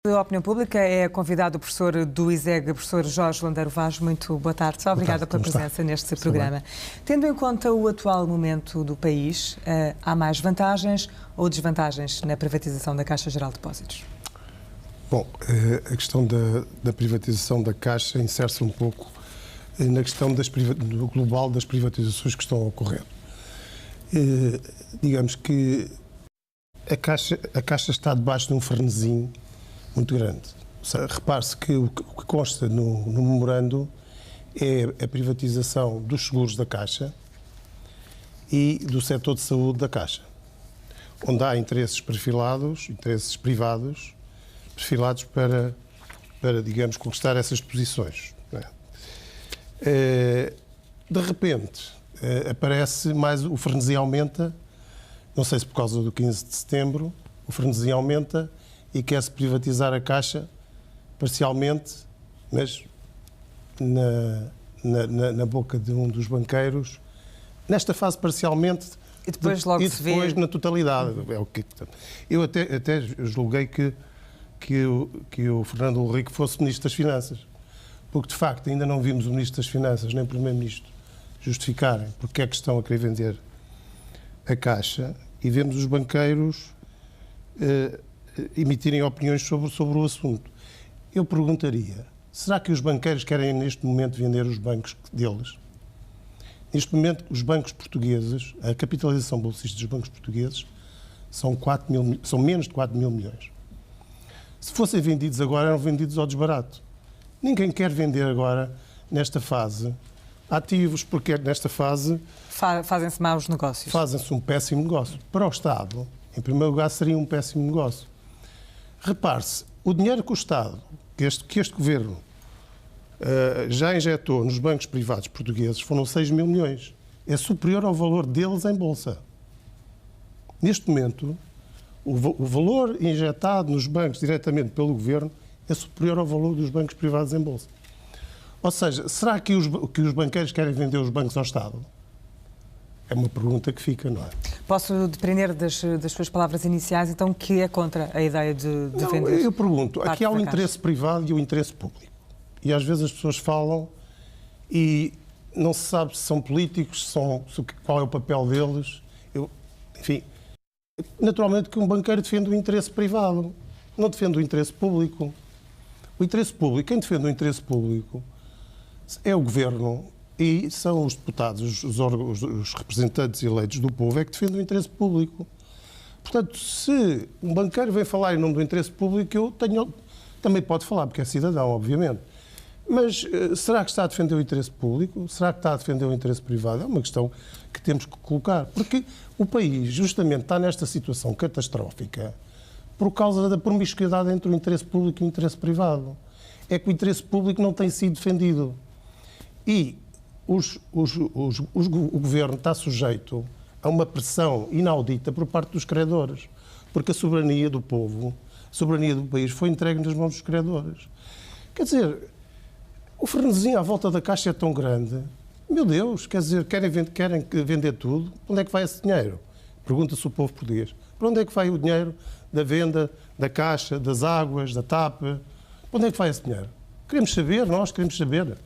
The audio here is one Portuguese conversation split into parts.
A opinião pública é convidado o professor do ISEG, professor Jorge Landeiro Vaz. Muito boa tarde. Obrigada pela presença neste programa. Tendo em conta o atual momento do país, há mais vantagens ou desvantagens na privatização da Caixa Geral de Depósitos? Bom, a questão da privatização da Caixa insere-se um pouco na questão do global das privatizações que estão a ocorrer. Digamos que a Caixa está debaixo de um frenesim muito grande. Repare-se que o que consta no memorando é a privatização dos seguros da Caixa e do setor de saúde da Caixa, onde há interesses perfilados, interesses privados, perfilados para digamos, conquistar essas posições. De repente, aparece mais, o frenesim aumenta, não sei se por causa do 15 de setembro, o frenesim aumenta e quer-se privatizar a Caixa parcialmente, mas na boca de um dos banqueiros, nesta fase parcialmente e depois logo se vê na totalidade. Eu até julguei que o Fernando Henrique fosse Ministro das Finanças, porque de facto ainda não vimos o Ministro das Finanças nem o Primeiro-Ministro justificarem porque é que estão a querer vender a Caixa, e vemos os banqueiros emitirem opiniões sobre o assunto. Eu perguntaria, será que os banqueiros querem neste momento vender os bancos deles? Neste momento, os bancos portugueses, a capitalização bolsista dos bancos portugueses são menos de 4 mil milhões. Se fossem vendidos agora, eram vendidos ao desbarato. Ninguém quer vender agora, nesta fase, ativos, porque nesta fase fazem-se maus negócios. Fazem-se um péssimo negócio. Para o Estado, em primeiro lugar, seria um péssimo negócio. Repare-se, o dinheiro que o Estado, que este Governo já injetou nos bancos privados portugueses foram 6 mil milhões. É superior ao valor deles em Bolsa. Neste momento, o valor injetado nos bancos diretamente pelo Governo é superior ao valor dos bancos privados em Bolsa. Ou seja, será que os banqueiros querem vender os bancos ao Estado? É uma pergunta que fica, não é? Posso depender das suas palavras iniciais, então, que é contra a ideia de vender? Eu pergunto, aqui há o interesse privado e o interesse público. E às vezes as pessoas falam e não se sabe se são políticos, qual é o papel deles. Enfim, naturalmente que um banqueiro defende o interesse privado, não defende o interesse público. O interesse público, quem defende o interesse público é o Governo e são os deputados, os representantes eleitos do povo é que defendem o interesse público. Portanto, se um banqueiro vem falar em nome do interesse público, também pode falar, porque é cidadão, obviamente. Mas será que está a defender o interesse público? Será que está a defender o interesse privado? É uma questão que temos que colocar. Porque o país, justamente, está nesta situação catastrófica por causa da promiscuidade entre o interesse público e o interesse privado. É que o interesse público não tem sido defendido. E o Governo está sujeito a uma pressão inaudita por parte dos credores, porque a soberania do povo, a soberania do país foi entregue nas mãos dos credores. Quer dizer, o frenesim à volta da Caixa é tão grande, meu Deus, quer dizer, querem vender tudo, para onde é que vai esse dinheiro? Pergunta-se o povo português. Para onde é que vai o dinheiro da venda da Caixa, das águas, da TAP? Para onde é que vai esse dinheiro? Queremos saber, nós queremos saber.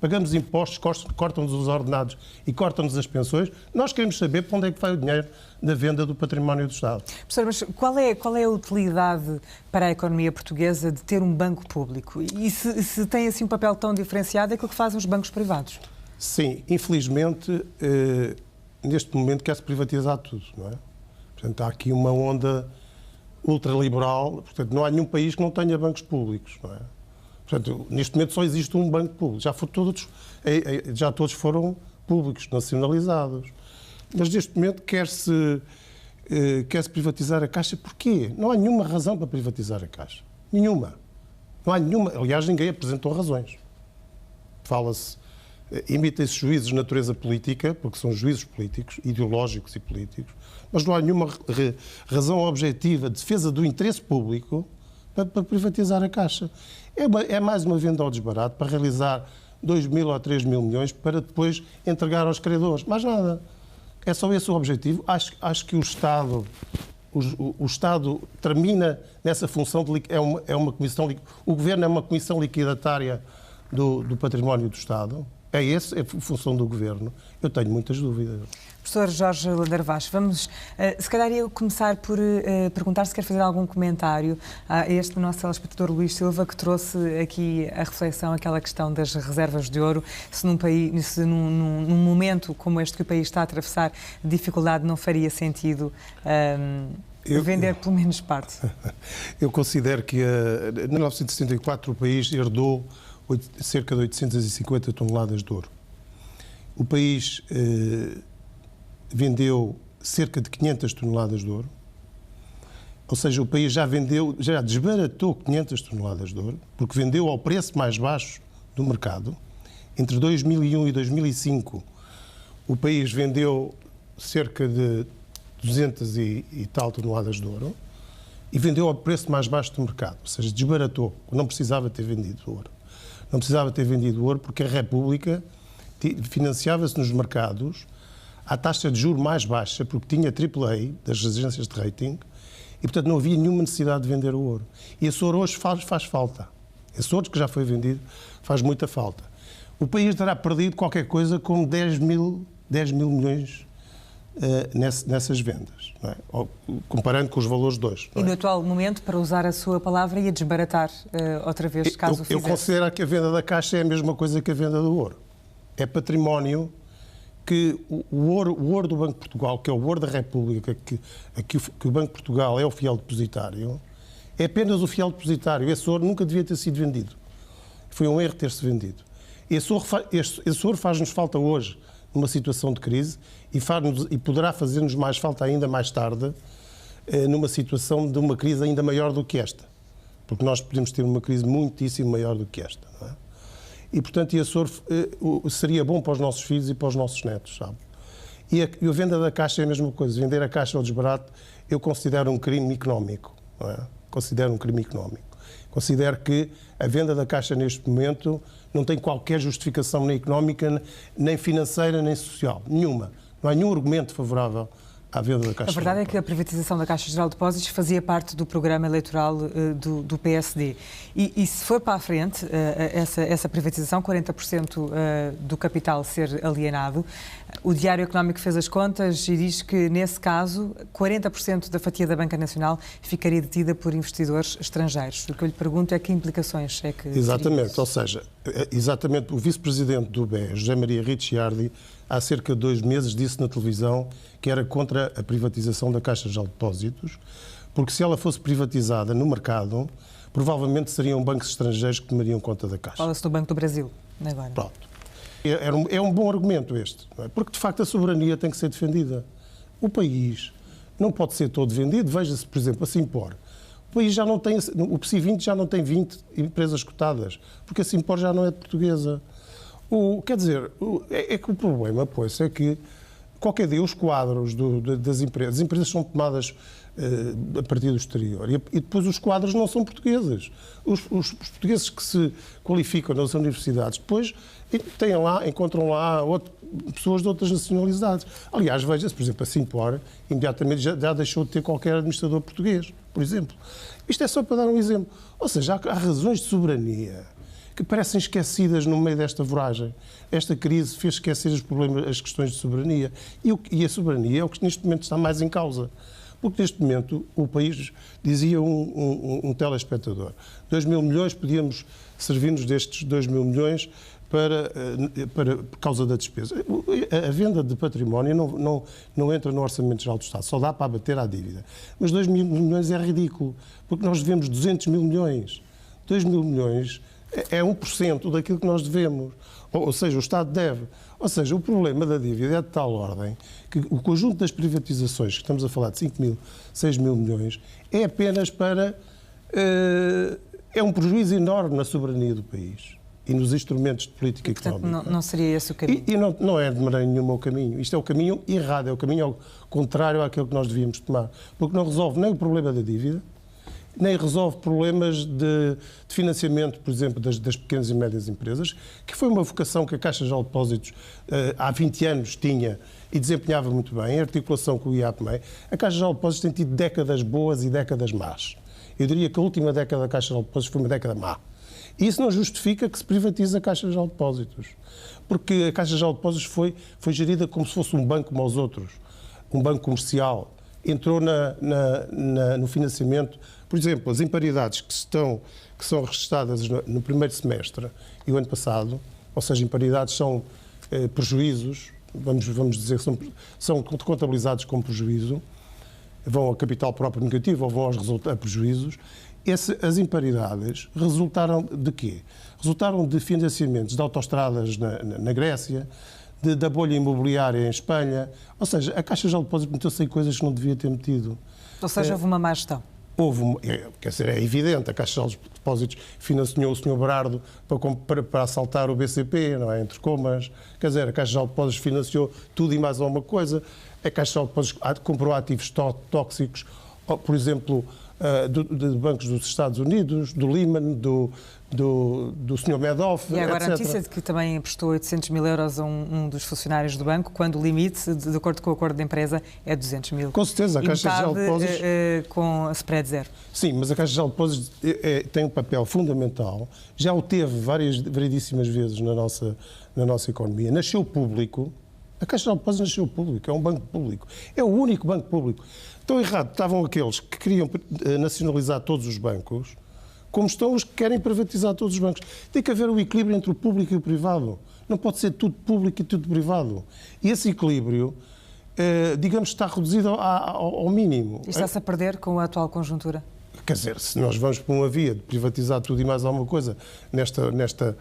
Pagamos impostos, cortam-nos os ordenados e cortam-nos as pensões. Nós queremos saber para onde é que vai o dinheiro da venda do património do Estado. Professor, mas qual é a utilidade para a economia portuguesa de ter um banco público? E se tem assim um papel tão diferenciado, é aquilo que fazem os bancos privados? Sim, infelizmente, neste momento quer-se privatizar tudo, não é? Portanto, há aqui uma onda ultraliberal. Portanto, não há nenhum país que não tenha bancos públicos, não é? Portanto, neste momento só existe um banco público. Já todos foram públicos, nacionalizados. Mas neste momento quer-se privatizar a Caixa. Porquê? Não há nenhuma razão para privatizar a Caixa. Nenhuma. Não há nenhuma. Aliás, ninguém apresentou razões. Fala-se, emitem-se juízos de natureza política, porque são juízos políticos, ideológicos e políticos, mas não há nenhuma razão objetiva de defesa do interesse público para privatizar a Caixa. É mais uma venda ao desbarato para realizar 2 mil ou 3 mil milhões para depois entregar aos credores. Mais nada. É só esse o objetivo. Acho que o Estado o Estado termina nessa função, é uma comissão, o Governo é uma comissão liquidatária do património do Estado. É essa a função do Governo. Eu tenho muitas dúvidas. Professor Jorge Landeiro Vaz, vamos, se calhar eu começar por perguntar se quer fazer algum comentário a este nosso telespectador Luís Silva, que trouxe aqui a reflexão, aquela questão das reservas de ouro, se num momento como este que o país está a atravessar, dificuldade, não faria sentido vender pelo menos parte. Eu considero que em 1974 o país herdou cerca de 850 toneladas de ouro. O país vendeu cerca de 500 toneladas de ouro, ou seja, o país já desbaratou 500 toneladas de ouro, porque vendeu ao preço mais baixo do mercado. Entre 2001 e 2005, o país vendeu cerca de 200 e tal toneladas de ouro e vendeu ao preço mais baixo do mercado, ou seja, desbaratou, não precisava ter vendido ouro. Não precisava ter vendido ouro porque a República financiava-se nos mercados à taxa de juros mais baixa, porque tinha AAA das agências de rating e, portanto, não havia nenhuma necessidade de vender o ouro. E esse ouro hoje faz falta. Esse ouro que já foi vendido faz muita falta. O país terá perdido qualquer coisa como 10 mil milhões nessas vendas, não é? Comparando com os valores de hoje. E no atual momento, para usar a sua palavra, ia desbaratar outra vez, caso o fizesse. Eu considero que a venda da Caixa é a mesma coisa que a venda do ouro. É património que o ouro do Banco de Portugal, que é o ouro da República, que o Banco de Portugal é o fiel depositário, é apenas o fiel depositário. Esse ouro nunca devia ter sido vendido. Foi um erro ter-se vendido. Esse ouro faz-nos falta hoje, numa situação de crise, e poderá fazer-nos mais falta ainda mais tarde, numa situação de uma crise ainda maior do que esta. Porque nós podemos ter uma crise muitíssimo maior do que esta, não é? E, portanto, esse ouro seria bom para os nossos filhos e para os nossos netos, sabe? E a venda da Caixa é a mesma coisa. Vender a Caixa ao desbarato, eu considero um crime económico, não é? Considero um crime económico. Considero que a venda da Caixa neste momento não tem qualquer justificação nem económica, nem financeira, nem social. Nenhuma. Não há nenhum argumento favorável à venda da Caixa. A verdade é que a privatização da Caixa Geral de Depósitos fazia parte do programa eleitoral do PSD. E se for para a frente essa privatização, 40% do capital ser alienado, o Diário Económico fez as contas e diz que, nesse caso, 40% da fatia da Banca Nacional ficaria detida por investidores estrangeiros. O que eu lhe pergunto é que implicações é que... Exatamente, ou seja, exatamente o vice-presidente do BES, José Maria Ricciardi, há cerca de 2 meses disse na televisão que era contra a privatização da Caixa Geral de Depósitos, porque se ela fosse privatizada no mercado, provavelmente seriam bancos estrangeiros que tomariam conta da Caixa. Fala-se do Banco do Brasil, agora. Pronto. É um bom argumento este, não é? Porque de facto a soberania tem que ser defendida. O país não pode ser todo vendido. Veja-se, por exemplo, a Simpor. O país já não tem, o PSI 20 já não tem 20 empresas cotadas, porque a Simpor já não é portuguesa. Quer dizer, é que o problema, pois, é que qualquer dia os quadros das empresas, as empresas são tomadas a partir do exterior e depois os quadros não são portugueses. Os portugueses que se qualificam nas universidades depois encontram lá pessoas de outras nacionalidades. Aliás, veja-se, por exemplo, a Simpor imediatamente já deixou de ter qualquer administrador português, por exemplo. Isto é só para dar um exemplo. Ou seja, há razões de soberania que parecem esquecidas no meio desta voragem. Esta crise fez esquecer as questões de soberania. E a soberania é o que neste momento está mais em causa. Porque neste momento o país, dizia um telespectador, 2 mil milhões, podíamos servir-nos destes 2 mil milhões por causa da despesa. A venda de património não entra no Orçamento Geral do Estado, só dá para abater à dívida. Mas 2 mil milhões é ridículo, porque nós devemos 200 mil milhões. 2 mil milhões é 1% daquilo que nós devemos. Ou seja, o Estado deve. Ou seja, o problema da dívida é de tal ordem que o conjunto das privatizações, que estamos a falar de 5 mil, 6 mil milhões, é apenas para... é um prejuízo enorme na soberania do país e nos instrumentos de política económica. Não seria esse o caminho? E não é de maneira nenhuma o caminho. Isto é o caminho errado, é o caminho ao contrário àquele que nós devíamos tomar. Porque não resolve nem o problema da dívida nem resolve problemas de financiamento, por exemplo, das pequenas e médias empresas, que foi uma vocação que a Caixa Geral de Depósitos há 20 anos tinha e desempenhava muito bem, em articulação com o IAPMEI. A Caixa Geral de Depósitos tem tido décadas boas e décadas más. Eu diria que a última década da Caixa Geral de Depósitos foi uma década má. E isso não justifica que se privatize a Caixa Geral de Depósitos, porque a Caixa Geral de Depósitos foi gerida como se fosse um banco como os outros, um banco comercial. Entrou no financiamento, por exemplo, as imparidades que são registradas no primeiro semestre e o ano passado, ou seja, imparidades são prejuízos, vamos dizer que são contabilizados como prejuízo, vão ao capital próprio negativo ou vão a prejuízos. As imparidades resultaram de quê? Resultaram de financiamentos de autoestradas na Grécia, da bolha imobiliária em Espanha. Ou seja, a Caixa Geral de Depósitos meteu-se em coisas que não devia ter metido. Ou seja, houve uma má gestão. Quer dizer, é evidente, a Caixa Geral de Depósitos financiou o Sr. Berardo para assaltar o BCP, não é? Entre comas. Quer dizer, a Caixa Geral de Depósitos financiou tudo e mais alguma coisa. A Caixa Geral de Depósitos comprou ativos tóxicos, por exemplo, de bancos dos Estados Unidos, do Lehman, do Sr. Madoff, e agora etc. a notícia de que também emprestou 800 mil euros a um dos funcionários do banco, quando o limite, de acordo com o acordo de empresa, é 200 mil. Com certeza, a Caixa Geral de Depósitos... com a spread zero. Sim, mas a Caixa Geral de Depósitos tem um papel fundamental, já o teve variedíssimas vezes na nossa economia. Nasceu público, a Caixa Geral de Depósitos nasceu público, é um banco público, é o único banco público. Estão errados, estavam aqueles que queriam nacionalizar todos os bancos, como estão os que querem privatizar todos os bancos. Tem que haver um equilíbrio entre o público e o privado. Não pode ser tudo público e tudo privado. E esse equilíbrio, digamos, está reduzido ao mínimo. E está-se a perder com a atual conjuntura? Quer dizer, se nós vamos por uma via de privatizar tudo e mais alguma coisa, nesta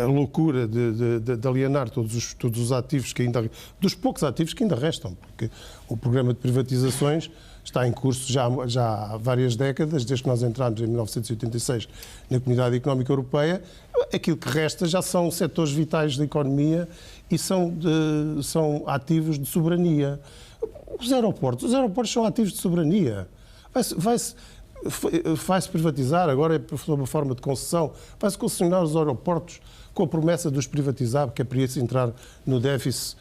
loucura de alienar todos os ativos que ainda... dos poucos ativos que ainda restam, porque o programa de privatizações está em curso já há várias décadas, desde que nós entramos em 1986 na Comunidade Económica Europeia. Aquilo que resta já são setores vitais da economia e são ativos de soberania. Os aeroportos são ativos de soberania. Vai-se privatizar, agora é sob uma forma de concessão, vai-se concessionar os aeroportos com a promessa de os privatizar, porque é para isso entrar no déficit,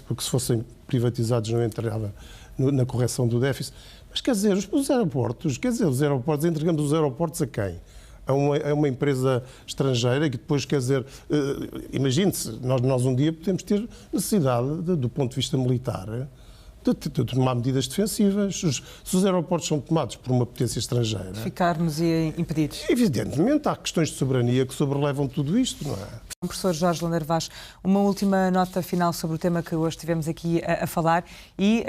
porque se fossem privatizados não entrava na correção do déficit. Mas quer dizer, os aeroportos, entregamos os aeroportos a quem? A uma empresa estrangeira que depois, quer dizer, imagine-se, nós um dia podemos ter necessidade, do ponto de vista militar, de tomar medidas defensivas. Se os aeroportos são tomados por uma potência estrangeira... Ficarmos impedidos. Evidentemente, há questões de soberania que sobrelevam tudo isto, não é? Professor Jorge Landeiro Vaz, uma última nota final sobre o tema que hoje estivemos aqui a falar e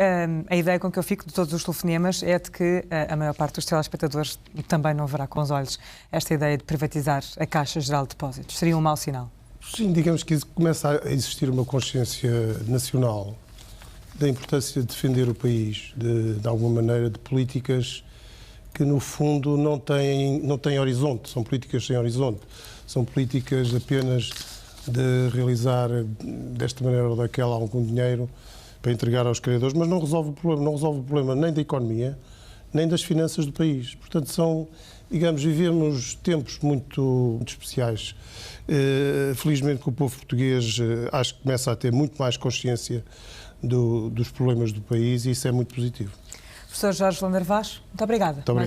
a ideia com que eu fico de todos os telefonemas é de que a maior parte dos telespectadores também não verá com os olhos esta ideia de privatizar a Caixa Geral de Depósitos. Seria um mau sinal? Sim, digamos que começa a existir uma consciência nacional da importância de defender o país, de alguma maneira, de políticas que, no fundo, não têm horizonte, são políticas sem horizonte, são políticas apenas de realizar desta maneira ou daquela algum dinheiro para entregar aos credores, mas não resolve o problema nem da economia, nem das finanças do país. Portanto, vivemos tempos muito especiais. Felizmente que o povo português acho que começa a ter muito mais consciência dos problemas do país e isso é muito positivo. Professor Jorge Landeiro Vaz, muito obrigada.